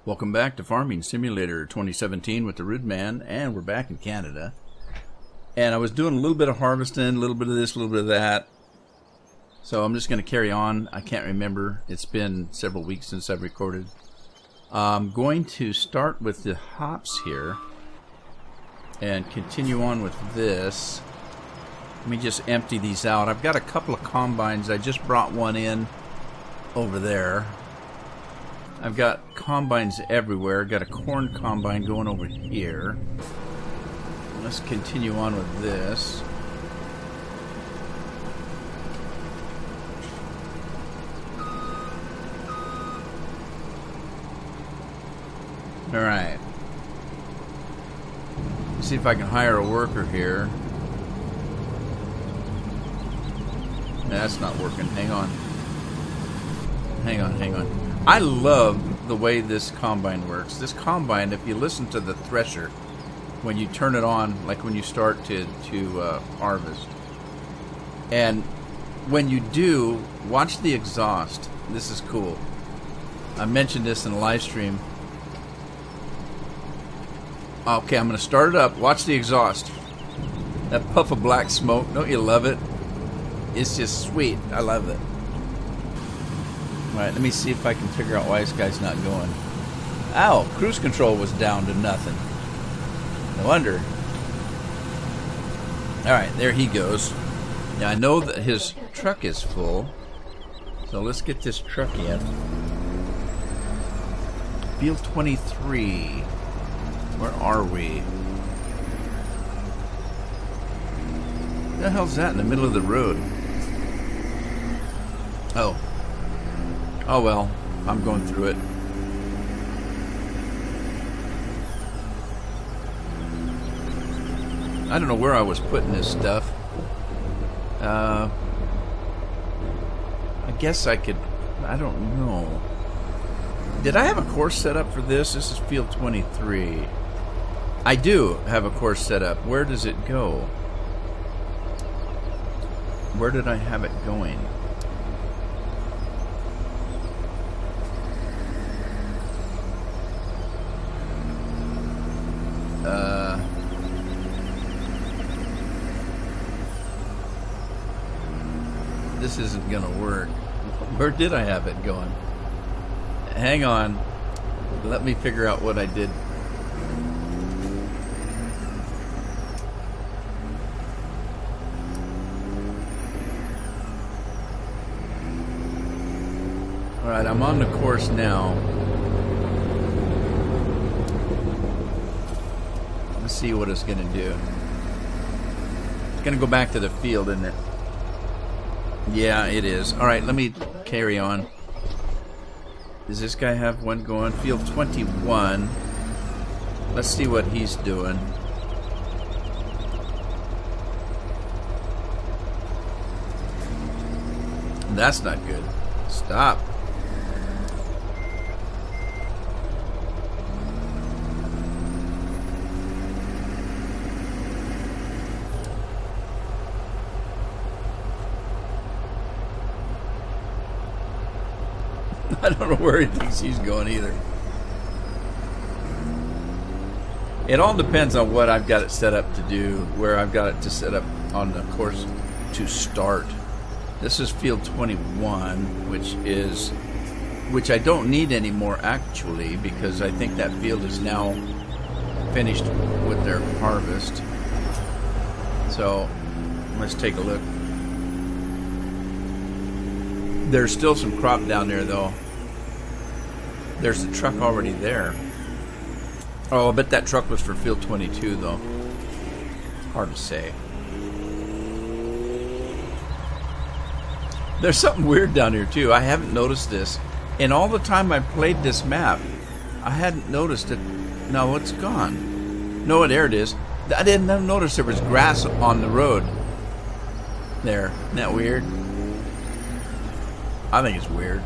Welcome back to Farming Simulator 2017 with the Rude Man, and we're back in Canada. And I was doing a little bit of harvesting, a little bit of this, a little bit of that. So I'm just going to carry on. I can't remember. It's been several weeks since I've recorded. I'm going to start with the hops here and continue on with this. Let me just empty these out. I've got a couple of combines. I just brought one in over there. I've got combines everywhere. Got a corn combine going over here. Let's continue on with this. Alright. See if I can hire a worker here. That's not working. Hang on. Hang on. I love the way this combine works. This combine, if you listen to the thresher, when you turn it on, like when you start to harvest, and when you do, watch the exhaust. This is cool. I mentioned this in a live stream. Okay, I'm going to start it up. Watch the exhaust. That puff of black smoke. Don't you love it? It's just sweet. I love it. Alright, let me see if I can figure out why this guy's not going. Ow! Cruise control was down to nothing. No wonder. Alright, there he goes. Now I know that his truck is full. So let's get this truck in. Field 23. Where are we? What the hell's that in the middle of the road? Oh. Oh well, I'm going through it. I don't know where I was putting this stuff. I guess I could... I don't know. Did I have a course set up for this? This is field 23. I do have a course set up. Where does it go? Where did I have it going? This isn't gonna work. Where did I have it going? Hang on. Let me figure out what I did. Alright, I'm on the course now. Let's see what it's gonna do. It's gonna go back to the field, isn't it? Yeah, it is. Alright, let me carry on. Does this guy have one going? Field 21. Let's see what he's doing. That's not good. Stop. I don't know where he thinks he's going either. It all depends on what I've got it set up to do, where I've got it to set up on the course to start. This is field 21, which I don't need anymore actually, because I think that field is now finished with their harvest. So let's take a look. There's still some crop down there though. There's a truck already there. Oh, I bet that truck was for field 22 though. Hard to say. There's something weird down here too. I haven't noticed this. In all the time I played this map, I hadn't noticed it. No, it's gone. No, there it is. I didn't notice there was grass on the road. There. Isn't that weird? I think it's weird.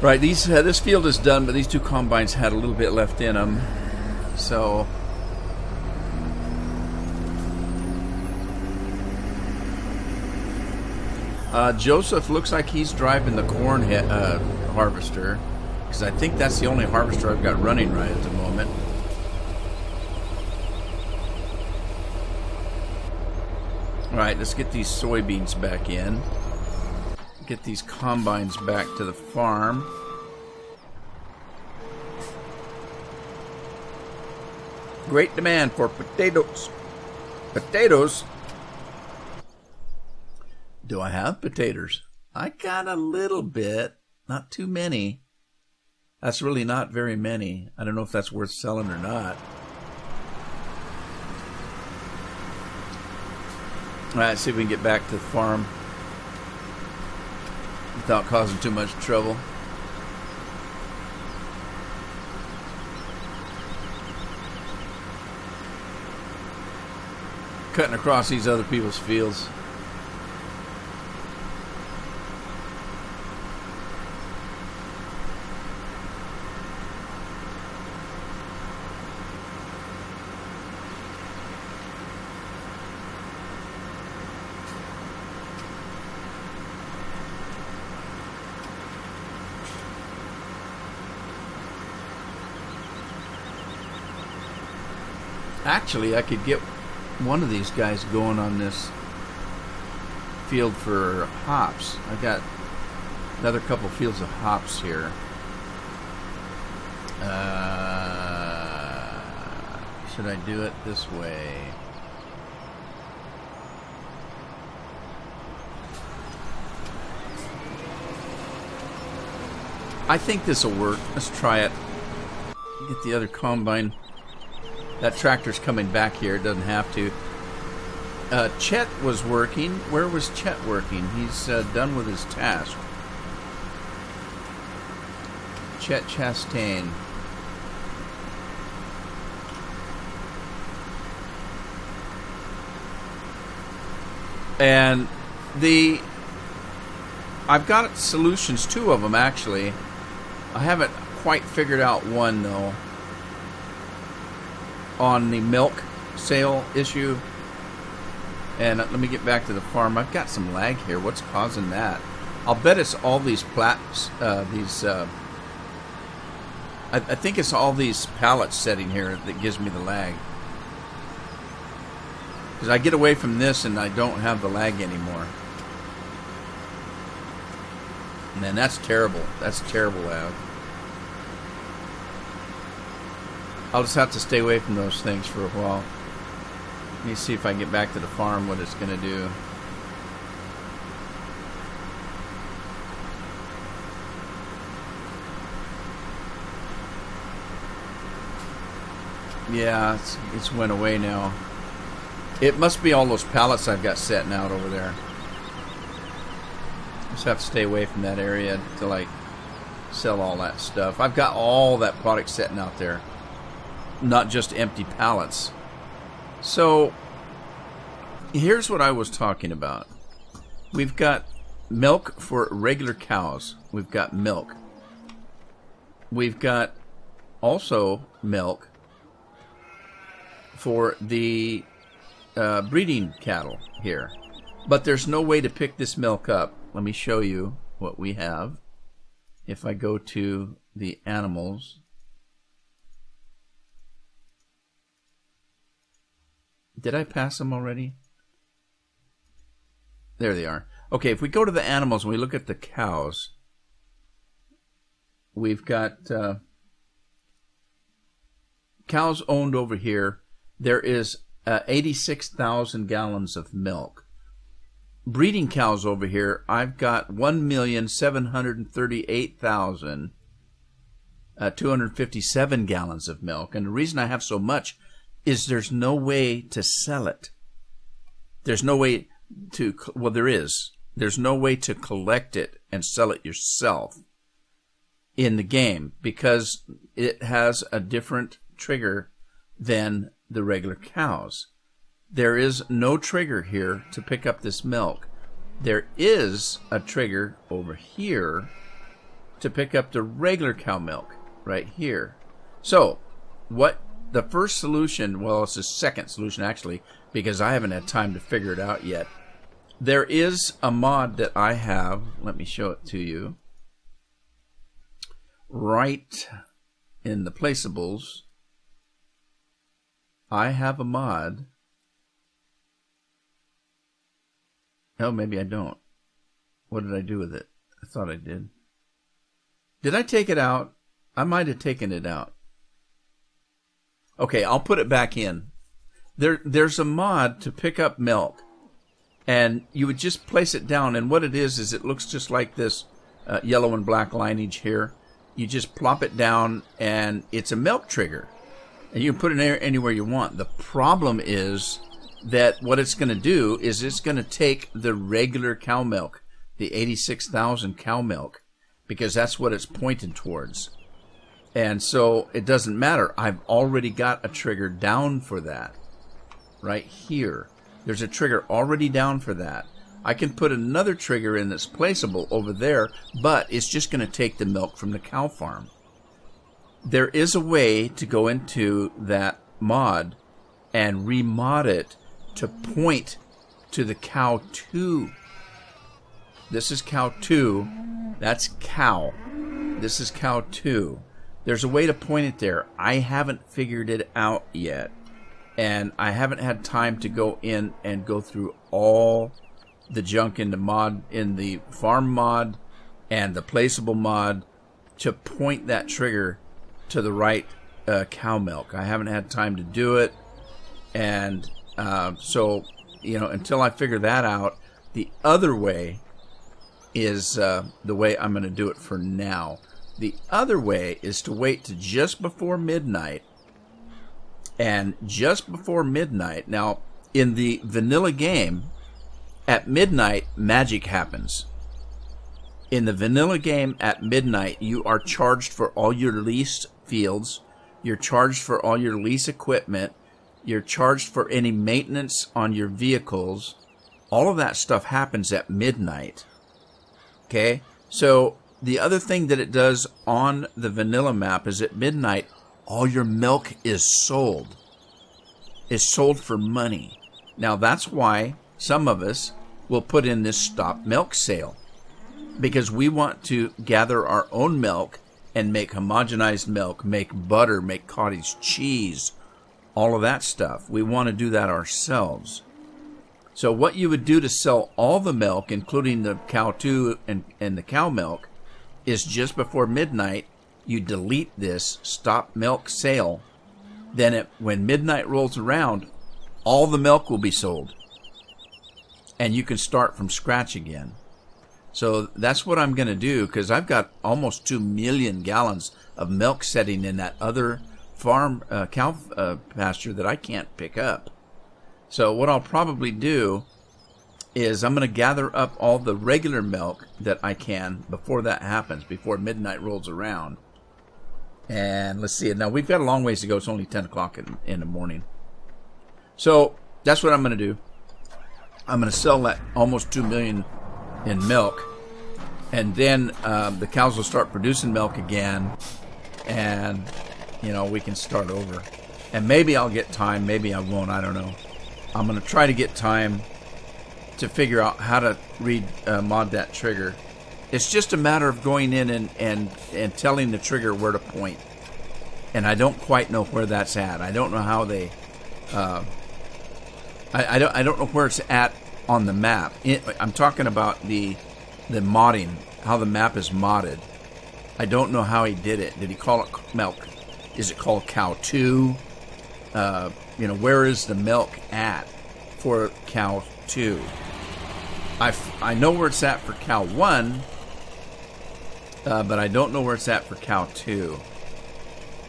Right, this field is done, but these two combines had a little bit left in them. So Joseph looks like he's driving the corn harvester, because I think that's the only harvester I've got running right at the moment. Alright, let's get these soybeans back in. Get these combines back to the farm. Great demand for potatoes. Potatoes? Do I have potatoes? I got a little bit. Not too many. That's really not very many. I don't know if that's worth selling or not. Alright, let's see if we can get back to the farm without causing too much trouble. Cutting across these other people's fields. Actually, I could get one of these guys going on this field for hops. I got another couple fields of hops here. Should I do it this way? I think this will work. Let's try it. Get the other combine. That tractor's coming back here. It doesn't have to. Chet was working. Where was Chet working? He's done with his task. Chet Chastain. And I've got solutions, 2 of them actually. I haven't quite figured out one though. On the milk sale issue. And let me get back to the farm. I've got some lag here. What's causing that? I'll bet it's all these I think it's all these pallets sitting here that gives me the lag. Because I get away from this and I don't have the lag anymore. Man, that's terrible. That's terrible lag. I'll just have to stay away from those things for a while. Let me see if I can get back to the farm, what it's going to do. Yeah, it's went away now. It must be all those pallets I've got setting out over there. Just have to stay away from that area till I sell all that stuff. I've got all that product setting out there. Not just empty pallets. So here's what I was talking about. We've got milk for regular cows. We've got milk. We've got also milk for the breeding cattle here. But there's no way to pick this milk up. Let me show you what we have. If I go to the animals. Did I pass them already? There they are. Okay, if we go to the animals and we look at the cows, we've got cows owned over here. There is 86,000 gallons of milk. Breeding cows over here, I've got 1,738,257 gallons of milk. And the reason I have so much is there's no way to sell it. There's no way to, well, there is. There's no way to collect it and sell it yourself in the game because it has a different trigger than the regular cows. There is no trigger here to pick up this milk. There is a trigger over here to pick up the regular cow milk right here. So, what the first solution, well, it's the second solution actually, because I haven't had time to figure it out yet. there is a mod that I have. Let me show it to you. Right in the placeables, I have a mod. Oh, maybe I don't. What did I do with it? I thought I did. Did I take it out? I might have taken it out. Okay, I'll put it back in. There's a mod to pick up milk, and you would just place it down, and what it is it looks just like this yellow and black lineage here. You just plop it down, and it's a milk trigger, and you can put it anywhere you want. The problem is that what it's going to do is it's going to take the regular cow milk, the 86,000 cow milk, because that's what it's pointing towards. And so it doesn't matter. I've already got a trigger down for that. Right here. There's a trigger already down for that. I can put another trigger in that's placeable over there, but it's just going to take the milk from the cow farm. There is a way to go into that mod and remod it to point to the cow 2. This is cow 2. That's cow. This is cow 2. There's a way to point it there. I haven't figured it out yet. And I haven't had time to go in and go through all the junk in the mod, in the farm mod and the placeable mod, to point that trigger to the right cow milk. I haven't had time to do it. And so, you know, until I figure that out, the other way is the way I'm going to do it for now. The other way is to wait to just before midnight. And just before midnight, now in the vanilla game, at midnight, magic happens. In the vanilla game at midnight, you are charged for all your leased fields. You're charged for all your lease equipment. You're charged for any maintenance on your vehicles. All of that stuff happens at midnight. Okay? So the other thing that it does on the vanilla map is at midnight, all your milk is sold. It's sold for money. Now that's why some of us will put in this stop milk sale, because we want to gather our own milk and make homogenized milk, make butter, make cottage cheese, all of that stuff. We want to do that ourselves. So what you would do to sell all the milk, including the cow 2 and the cow milk, is just before midnight, you delete this stop milk sale. Then when midnight rolls around, all the milk will be sold. And you can start from scratch again. So that's what I'm going to do, because I've got almost 2 million gallons of milk setting in that other farm cow pasture that I can't pick up. So what I'll probably do is I'm going to gather up all the regular milk that I can before that happens, before midnight rolls around. And let's see. Now, we've got a long ways to go. It's only 10 o'clock in the morning. So that's what I'm going to do. I'm going to sell that almost 2 million in milk. And then the cows will start producing milk again. And, you know, we can start over. And maybe I'll get time. Maybe I won't. I don't know. I'm going to try to get time to figure out how to mod that trigger. It's just a matter of going in and telling the trigger where to point. And I don't quite know where that's at. I don't know how they... I don't know where it's at on the map. I'm talking about the modding, how the map is modded. I don't know how he did it. Did he call it milk? Is it called cow 2? You know, where is the milk at for cow 2? I know where it's at for cow 1, but I don't know where it's at for cow 2.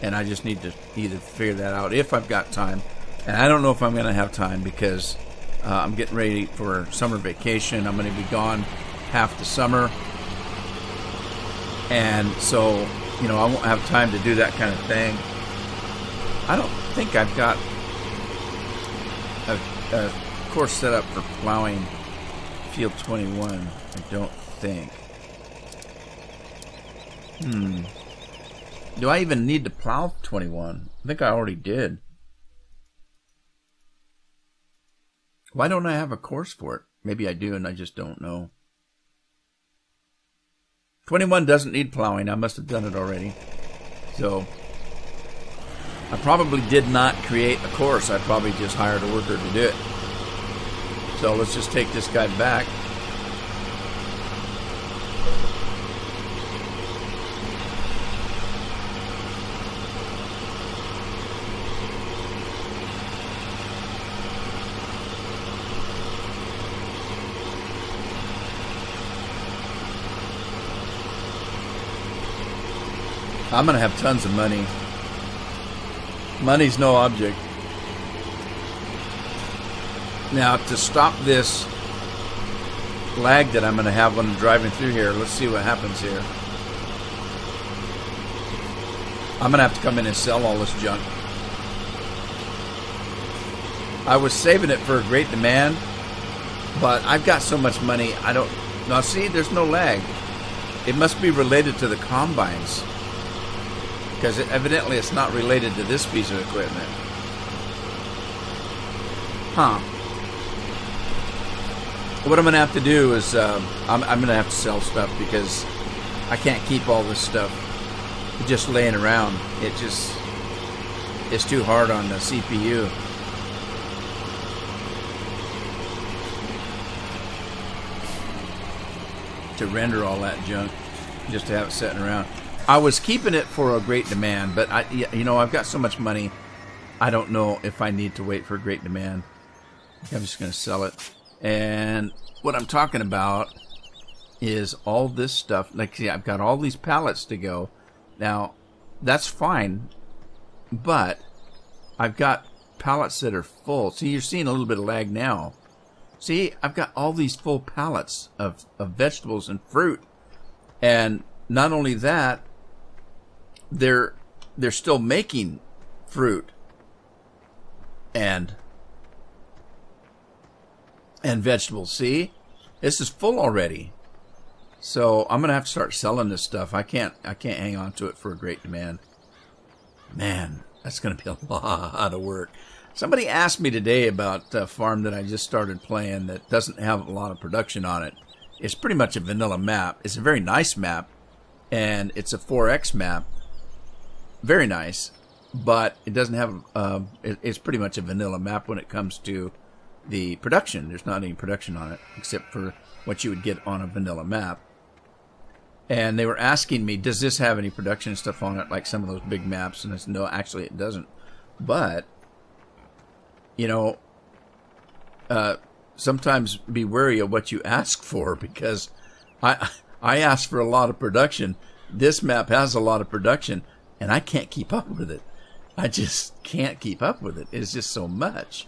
And I just need to either figure that out if I've got time. And I don't know if I'm going to have time, because I'm getting ready for summer vacation. I'm going to be gone half the summer. And so, you know, I won't have time to do that kind of thing. I don't think I've got a course set up for plowing field 21. I don't think. Do I even need to plow 21? I think I already did. Why don't I have a course for it? Maybe I do and I just don't know. 21 doesn't need plowing. I must have done it already. So I probably did not create a course. I probably just hired a worker to do it. So let's just take this guy back. I'm going to have tons of money. Money's no object. Now, to stop this lag that I'm going to have when I'm driving through here, let's see what happens here. I'm going to have to come in and sell all this junk. I was saving it for a great demand, but I've got so much money, I don't... Now, see, there's no lag. It must be related to the combines, because evidently it's not related to this piece of equipment. Huh. What I'm going to have to do is I'm going to have to sell stuff, because I can't keep all this stuff just laying around. It's too hard on the CPU. To render all that junk, just to have it sitting around. I was keeping it for a great demand, but I've got so much money, I don't know if I need to wait for a great demand. I'm just going to sell it. And what I'm talking about is all this stuff. Like, see, I've got all these pallets to go. Now, that's fine, but I've got pallets that are full. See, you're seeing a little bit of lag now. See, I've got all these full pallets of vegetables and fruit. And not only that, they're still making fruit and vegetables. See, this is full already. So I'm gonna have to start selling this stuff. I can't hang on to it for a great demand. Man, that's gonna be a lot of work. Somebody asked me today about a farm that I just started playing that doesn't have a lot of production on it. It's pretty much a vanilla map. It's a very nice map, and it's a 4X map. Very nice, but it doesn't have. It's pretty much a vanilla map when it comes to the production. There's not any production on it except for what you would get on a vanilla map. And they were asking me, does this have any production stuff on it, like some of those big maps? And I said, no, actually it doesn't. But, you know, sometimes be wary of what you ask for, because I asked for a lot of production. This map has a lot of production, and I can't keep up with it. I just can't keep up with it. It's just so much.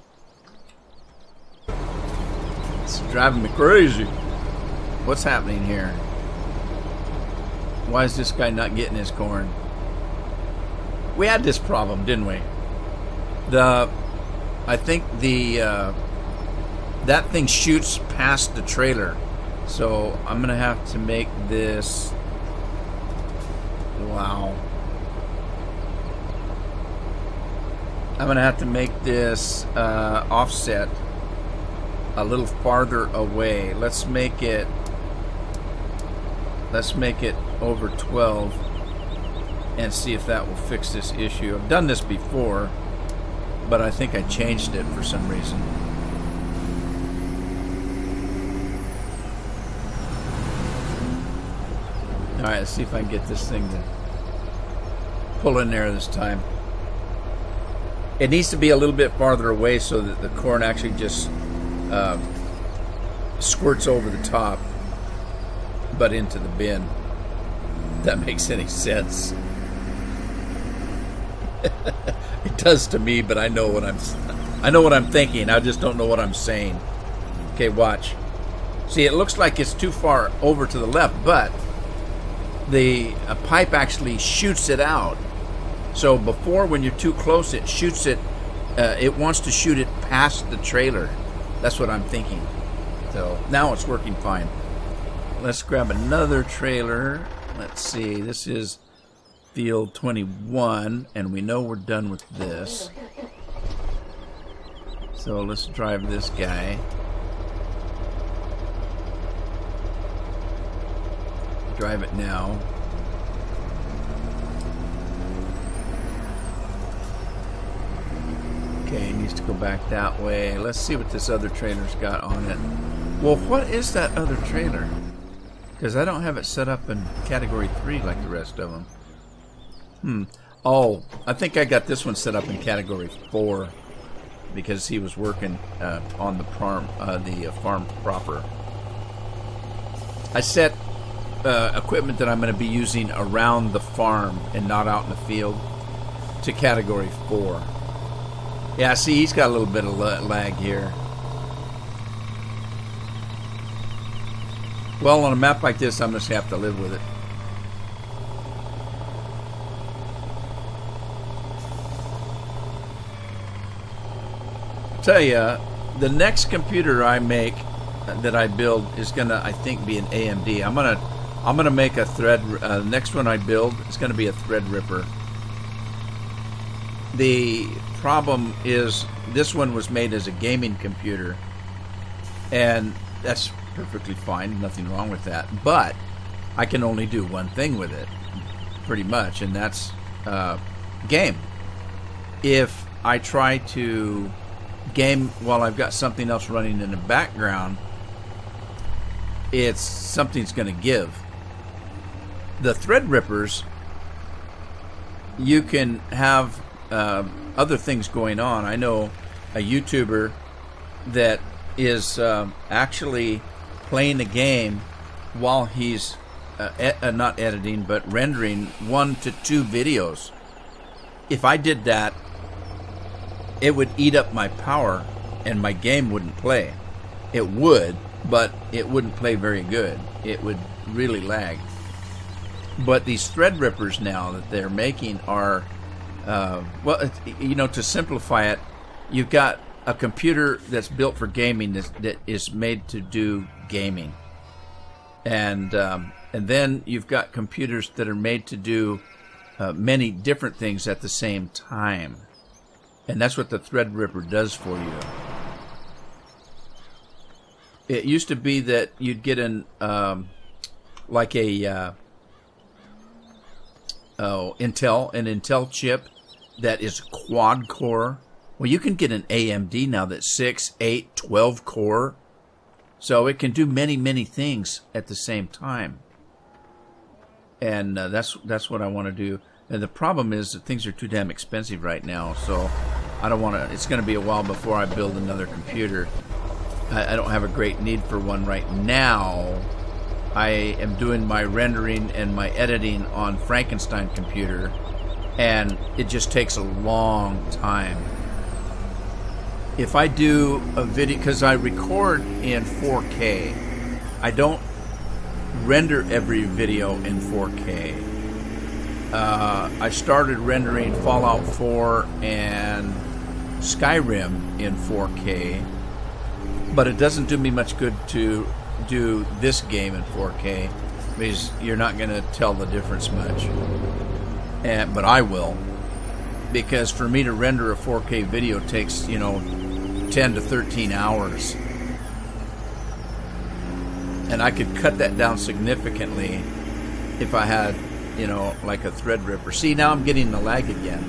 It's driving me crazy. What's happening here? Why is this guy not getting his corn? We had this problem, didn't we? I think that thing shoots past the trailer. So I'm gonna have to make this. Wow. I'm gonna have to make this offset a little farther away. Let's make it over 12 and see if that will fix this issue. I've done this before, but I think I changed it for some reason. Alright, let's see if I can get this thing to pull in there this time. It needs to be a little bit farther away so that the corn actually just squirts over the top, but into the bin. If that makes any sense. It does to me, but I know what I'm thinking. I just don't know what I'm saying. Okay, watch. See, it looks like it's too far over to the left, but the pipe actually shoots it out. So before, when you're too close, it shoots it. It wants to shoot it past the trailer. That's what I'm thinking. So now it's working fine. Let's grab another trailer. Let's see. This is field 21, and we know we're done with this. So let's drive this guy. drive it now. Okay, it needs to go back that way. Let's see what this other trailer's got on it. Well, what is that other trailer? Because I don't have it set up in category 3 like the rest of them. Oh, I think I got this one set up in category 4 because he was working on the farm proper. I set equipment that I'm going to be using around the farm and not out in the field to category 4. Yeah, see, he's got a little bit of lag here. Well, on a map like this, I'm just going to have to live with it. Tell you, the next computer I make that I build is gonna, I think, be an AMD. I'm gonna make a thread. Next one I build is gonna be a Threadripper. The problem is this one was made as a gaming computer, and that's perfectly fine. Nothing wrong with that. But I can only do one thing with it, pretty much, and that's game. If I try to game while I've got something else running in the background, something's going to give. The Threadrippers, you can have other things going on. I know a YouTuber that is actually playing the game while he's not editing but rendering 1 to 2 videos. If I did that, it would eat up my power and my game wouldn't play. It would, but it wouldn't play very good. It would really lag. But these Threadrippers now that they're making are, well, you know, to simplify it, you've got a computer that's built for gaming that is made to do gaming. And then you've got computers that are made to do many different things at the same time. And that's what the Threadripper does for you. It used to be that you'd get like a Intel chip that is quad core. Well, you can get an AMD now that's 6, 8, 12 core. So it can do many, many things at the same time. And that's what I want to do. And the problem is that things are too damn expensive right now, so I don't want to. It's going to be a while before I build another computer. I don't have a great need for one right now. I am doing my rendering and my editing on Frankenstein computer, and it just takes a long time. If I do a video, because I record in 4K, I don't render every video in 4K. I started rendering Fallout 4 and Skyrim in 4K, but it doesn't do me much good to do this game in 4K because you're not going to tell the difference much. But I will, because for me to render a 4K video takes, 10 to 13 hours. And I could cut that down significantly if I had, like a Threadripper. See, now I'm getting the lag again.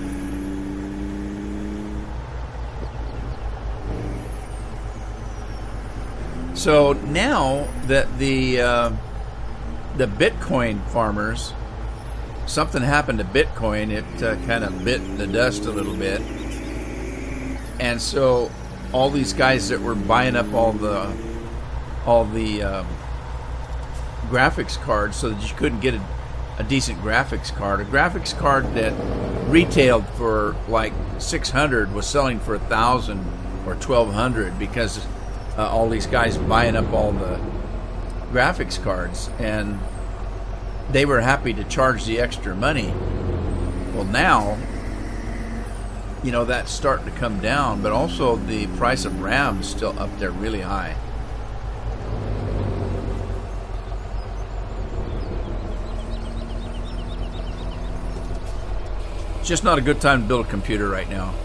So now that the Bitcoin farmers, something happened to Bitcoin. It kind of bit the dust a little bit, and so all these guys that were buying up all the graphics cards, so that you couldn't get a decent graphics card. A graphics card that retailed for like $600 was selling for $1,000 or $1,200 because all these guys buying up all the graphics cards, and they were happy to charge the extra money. Well, now, that's starting to come down, but also the price of RAM is still up there really high. It's just not a good time to build a computer right now.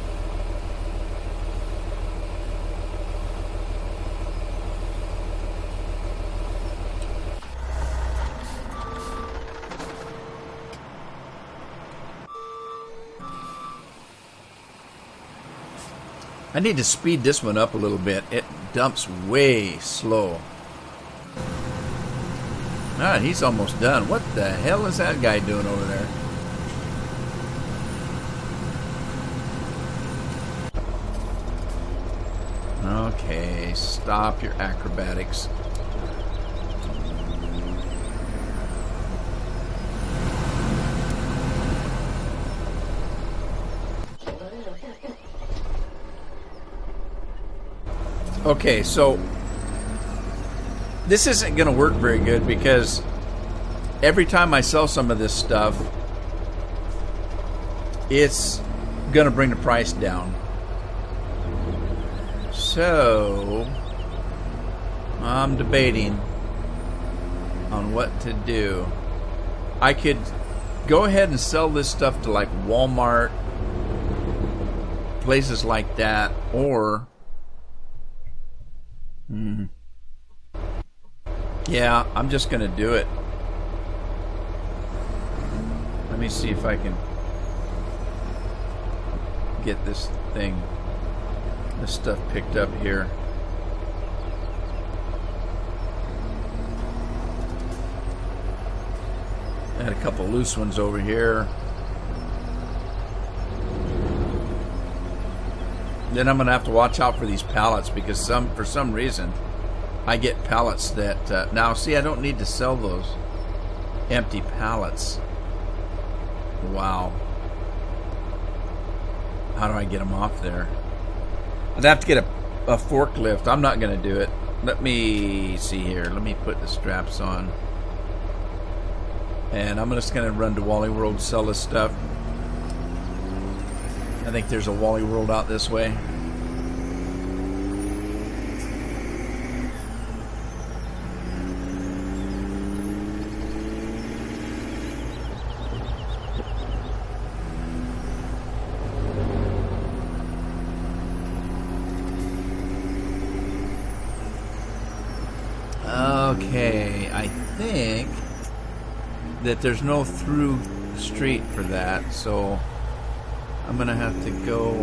I need to speed this one up a little bit. It dumps way slow. Ah, he's almost done. What the hell is that guy doing over there? Okay, stop your acrobatics. Okay, so this isn't going to work very good because every time I sell some of this stuff, it's going to bring the price down. So I'm debating on what to do. I could go ahead and sell this stuff to like Walmart, places like that, or yeah, I'm just gonna do it. Let me see if I can get this stuff picked up here. I had a couple loose ones over here. Then I'm gonna have to watch out for these pallets because for some reason I get pallets that now see, I don't need to sell those empty pallets. Wow. How do I get them off there? I'd have to get a forklift. I'm not gonna do it. Let me see here. Let me put the straps on. And I'm just gonna run to Wally World, sell this stuff. I think there's a Wally World out this way. Okay, I think that there's no through street for that, so I'm gonna have to go.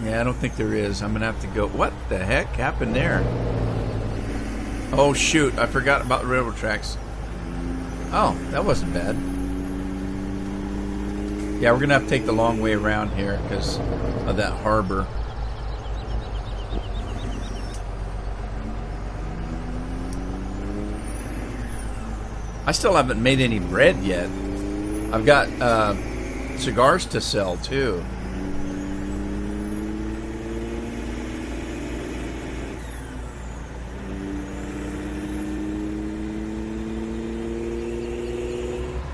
Yeah, I don't think there is. I'm gonna have to go. What the heck happened there? Oh shoot, I forgot about the railroad tracks. Oh, that wasn't bad. Yeah, we're gonna have to take the long way around here because of that harbor. I still haven't made any bread yet. I've got cigars to sell too.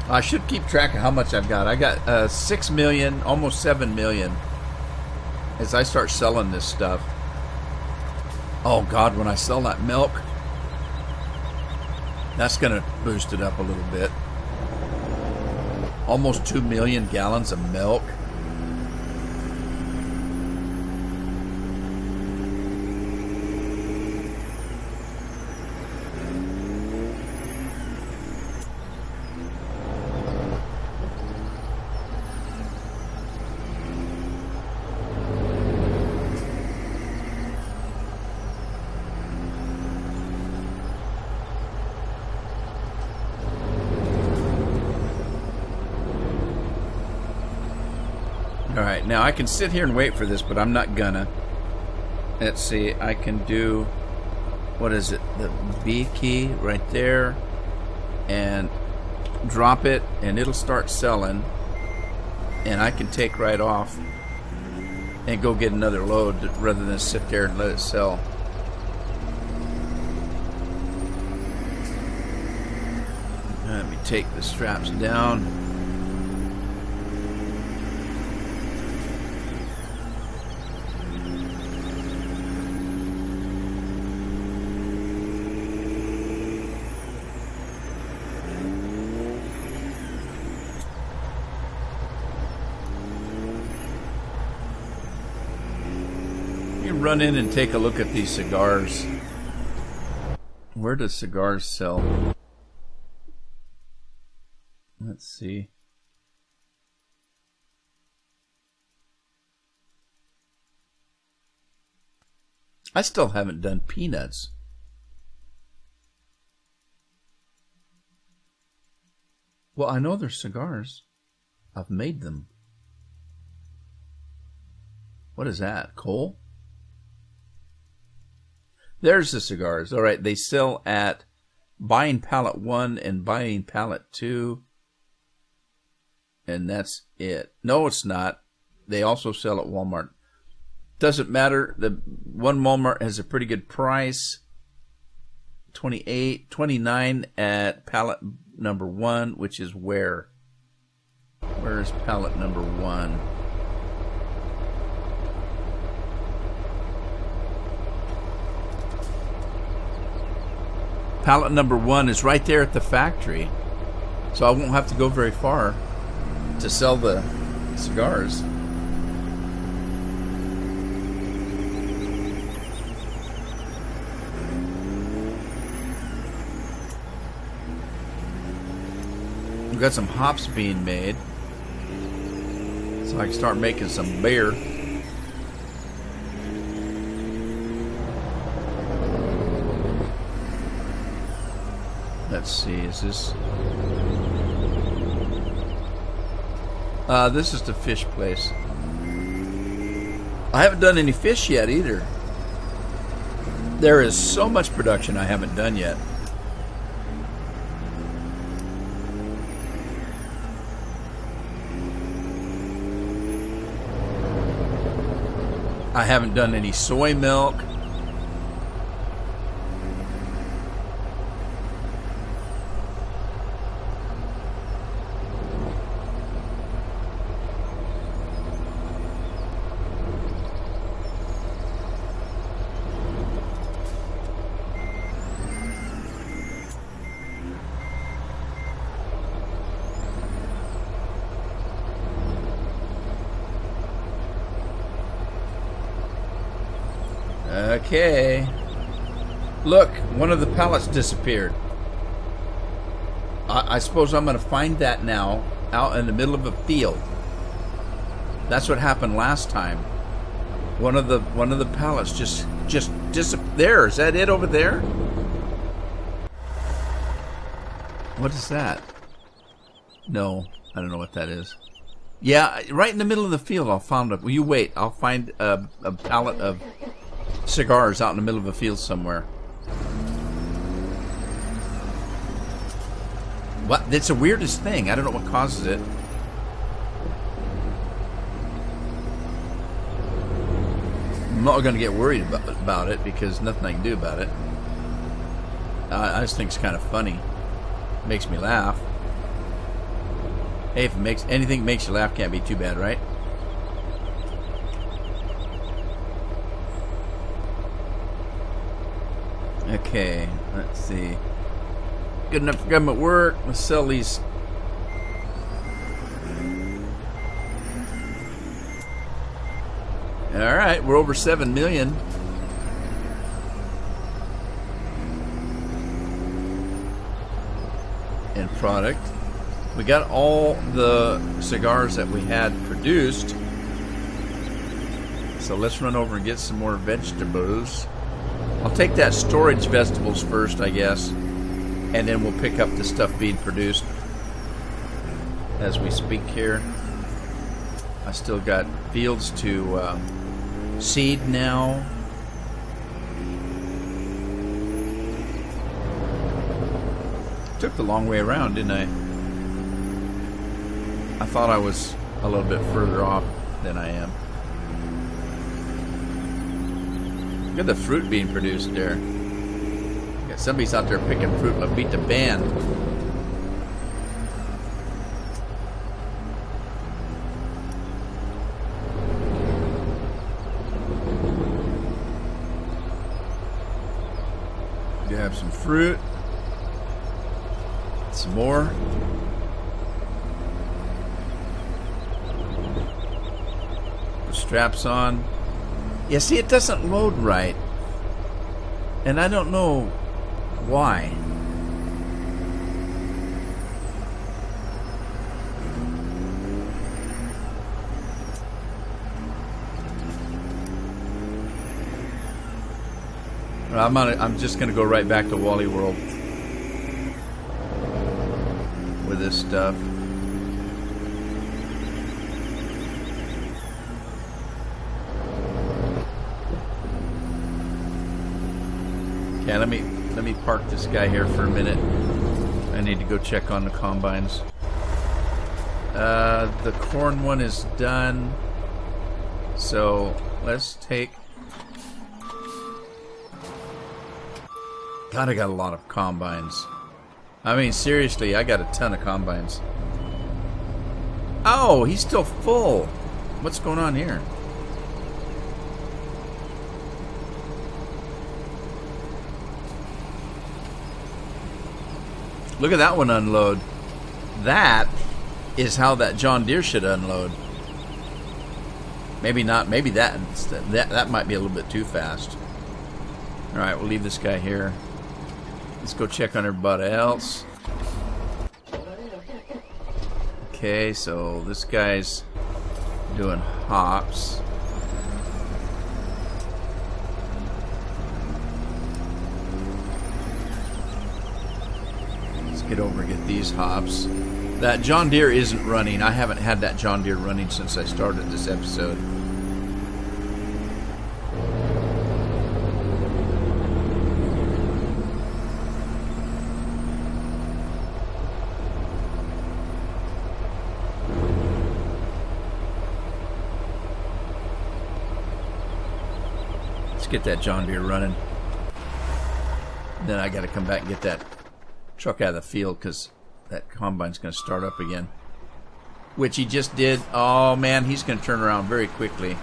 I should keep track of how much I've got. I got 6 million, almost 7 million as I start selling this stuff. Oh God, when I sell that milk, that's going to boost it up a little bit. Almost 2 million gallons of milk. Alright, now I can sit here and wait for this, but I'm not gonna. Let's see, I can do, what is it, the B key right there, and drop it, and it'll start selling, and I can take right off and go get another load rather than sit there and let it sell. Let me take the straps down. Run in and take a look at these cigars. Where does cigars sell? Let's see. I still haven't done peanuts. Well, I know they're cigars. I've made them. What is that? Coal? There's the cigars. All right, they sell at Buying Pallet 1 and Buying Pallet 2. And that's it. No, it's not. They also sell at Walmart. Doesn't matter. The one Walmart has a pretty good price. $28.29 at pallet number 1, which is where? Where is pallet number 1? Pallet number 1 is right there at the factory, so I won't have to go very far to sell the cigars. We've got some hops being made, so I can start making some beer. Let's see, is this... this is the fish place. I haven't done any fish yet either. There is so much production I haven't done yet. I haven't done any soy milk. Okay. Look, one of the pallets disappeared. I suppose I'm going to find that now out in the middle of a field. That's what happened last time. One of the pallets just disappeared. There, is that it over there? What is that? No, I don't know what that is. Yeah, right in the middle of the field I'll find it. Will you wait? I'll find a pallet of cigars out in the middle of a field somewhere. What? It's the weirdest thing. I don't know what causes it. I'm not going to get worried about it because nothing I can do about it. I just think it's kind of funny. It makes me laugh. Hey, if it makes anything makes you laugh, can't be too bad, right? Okay, let's see. Good enough for government work. Let's sell these. Alright, we're over 7 million. In product. We got all the cigars that we had produced. So let's run over and get some more vegetables. I'll take that storage vegetables first, I guess, and then we'll pick up the stuff being produced as we speak here. I still got fields to seed now. Took the long way around, didn't I? I thought I was a little bit further off than I am. Look at the fruit being produced there. Got somebody's out there picking fruit, but beat the band. You have some fruit. Some more. Put straps on. Yeah, see, it doesn't load right. And I don't know why. I'm just gonna go right back to Wally World with this stuff. Yeah, let me park this guy here for a minute. I need to go check on the combines. The corn one is done. So let's take. God, I got a lot of combines. I mean, seriously, I got a ton of combines. Oh, he's still full. What's going on here? Look at that one unload. That is how that John Deere should unload. Maybe not. Maybe that might be a little bit too fast. All right, we'll leave this guy here. Let's go check on everybody else. Okay, so this guy's doing hops. Let's get over and get these hops. That John Deere isn't running. I haven't had that John Deere running since I started this episode. Let's get that John Deere running. Then I got to come back and get that truck out of the field because that combine's going to start up again. Which he just did. Oh man, he's going to turn around very quickly.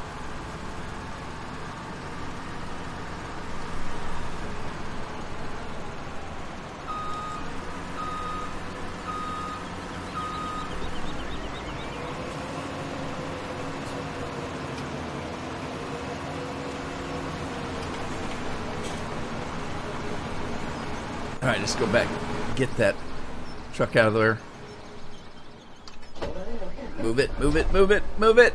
Alright, let's go back and get that truck out of there. Move it, move it, move it, move it.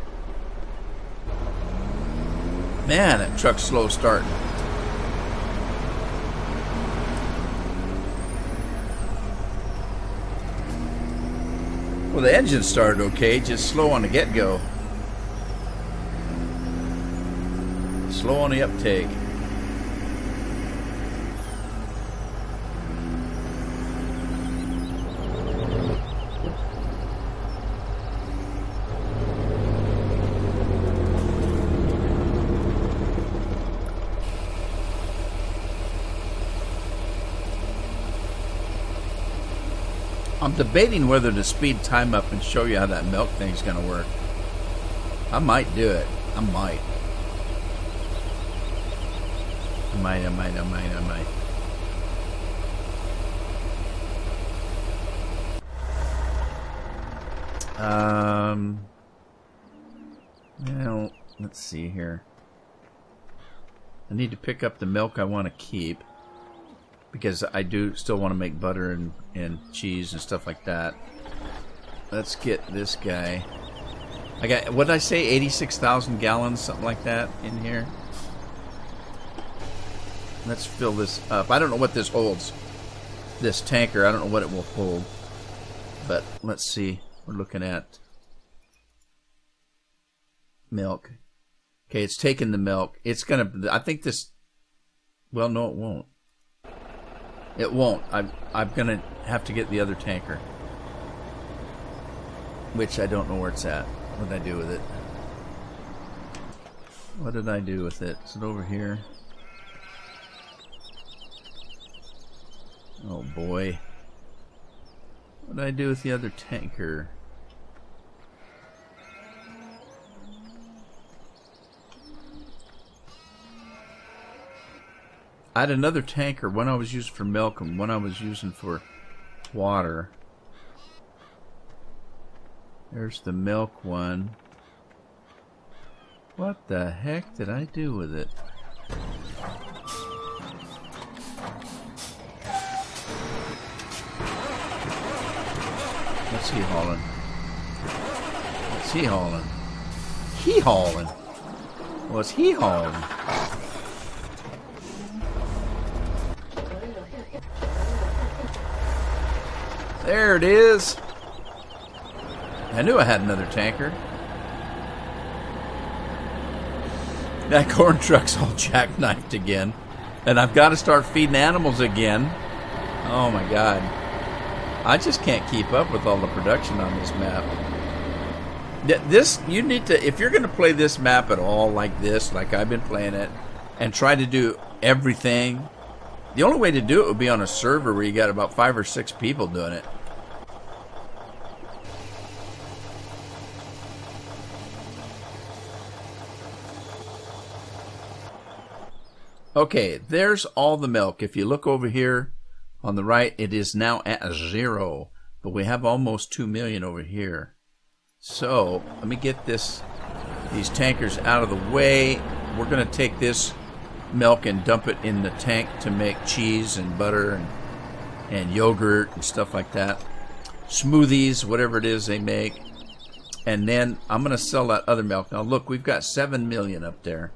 Man, that truck's slow starting. Well, the engine started okay, just slow on the get-go. Slow on the uptake. I'm debating whether to speed time up and show you how that milk thing's going to work. I might do it. I might. I might. Well, let's see here. I need to pick up the milk I want to keep. Because I do still want to make butter and cheese and stuff like that. Let's get this guy. I got, what did I say, 86,000 gallons, something like that in here. Let's fill this up. I don't know what this holds. This tanker, I don't know what it will hold. But let's see. We're looking at milk. Okay, it's taking the milk. It's going to, I think this, well, no, it won't. It won't. I'm going to have to get the other tanker. Which I don't know where it's at. What did I do with it? What did I do with it? Is it over here? Oh boy. What did I do with the other tanker? I had another tanker, one I was using for milk and one I was using for water. There's the milk one. What the heck did I do with it? What's he hauling? What's he hauling? He hauling? What's he hauling? There it is. I knew I had another tanker. That corn truck's all jackknifed again. And I've got to start feeding animals again. Oh my God. I just can't keep up with all the production on this map. You need to, if you're going to play this map at all like this, like I've been playing it, and try to do everything, the only way to do it would be on a server where you got about 5 or 6 people doing it. Okay, there's all the milk. If you look over here on the right, it is now at 0. But we have almost 2 million over here. So, let me get these tankers out of the way. We're going to take this milk and dump it in the tank to make cheese and butter and yogurt and stuff like that. Smoothies, whatever it is they make. And then I'm going to sell that other milk. Now look, we've got 7 million up there.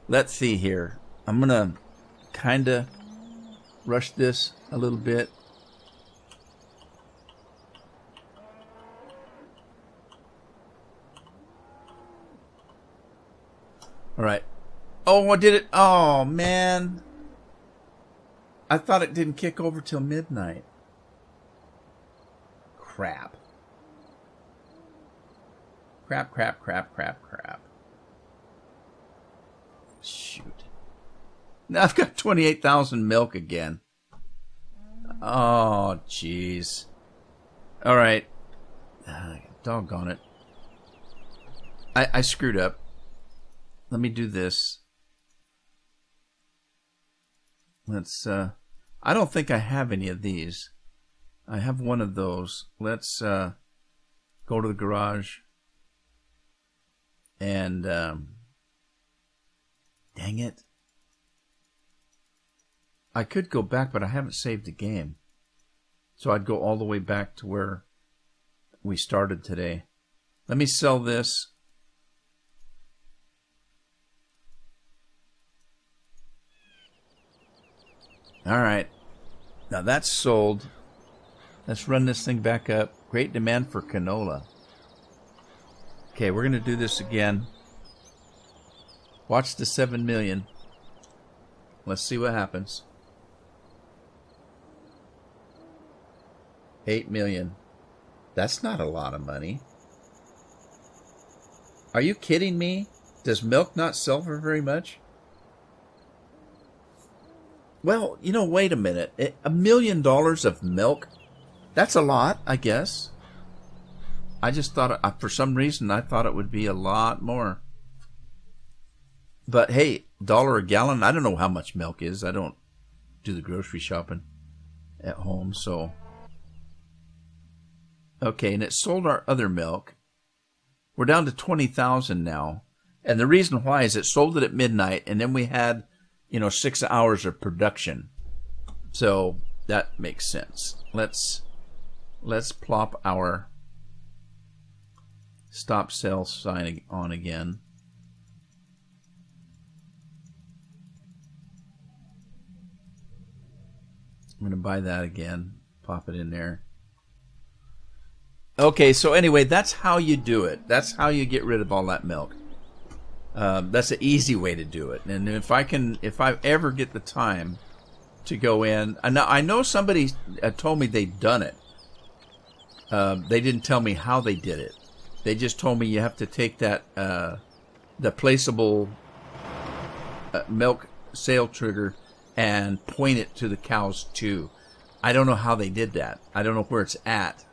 Let's see here. I'm going to kind of rush this a little bit. All right. Oh, I did it. Oh, man. I thought it didn't kick over till midnight. Crap. Crap, crap, crap, crap, crap. Shoot. Now I've got 28,000 milk again. Oh, jeez. All right. Doggone it. I screwed up. Let me do this. Let's, I don't think I have any of these. I have one of those. Let's, go to the garage. And, dang it. I could go back, but I haven't saved the game. So I'd go all the way back to where we started today. Let me sell this. All right. Now that's sold. Let's run this thing back up. Great demand for canola. Okay, we're going to do this again. Watch the 7 million. Let's see what happens. 8 million. That's not a lot of money. Are you kidding me? Does milk not sell for very much? Well, you know, wait a minute. $1 million of milk? That's a lot, I guess. I just thought, for some reason, I thought it would be a lot more. But hey, $1 a gallon, I don't know how much milk is. I don't do the grocery shopping at home, so. Okay, and it sold our other milk. We're down to 20,000 now. And the reason why is it sold it at midnight, and then we had, 6 hours of production. So that makes sense. Let's plop our stop sale sign on again. I'm going to buy that again. Pop it in there. Okay, so anyway, that's how you do it. That's how you get rid of all that milk. That's an easy way to do it. And if I ever get the time to go in, I know somebody told me they'd done it. They didn't tell me how they did it. They just told me you have to take that the placeable milk sale trigger and point it to the cows too. I don't know how they did that. I don't know where it's at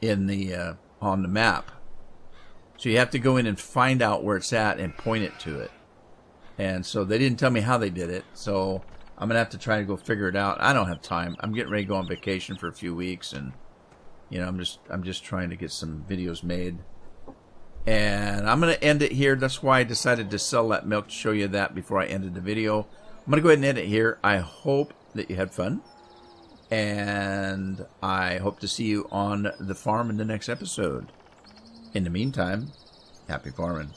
in the on the map. So you have to go in and find out where it's at and point it to it. And so they didn't tell me how they did it. So I'm gonna have to try to go figure it out. I don't have time. I'm getting ready to go on vacation for a few weeks, and I'm just trying to get some videos made. And I'm gonna end it here. That's why I decided to sell that milk, to show you that before I ended the video. I'm gonna go ahead and end it here. I hope that you had fun, and I hope to see you on the farm in the next episode. In the meantime, happy farming.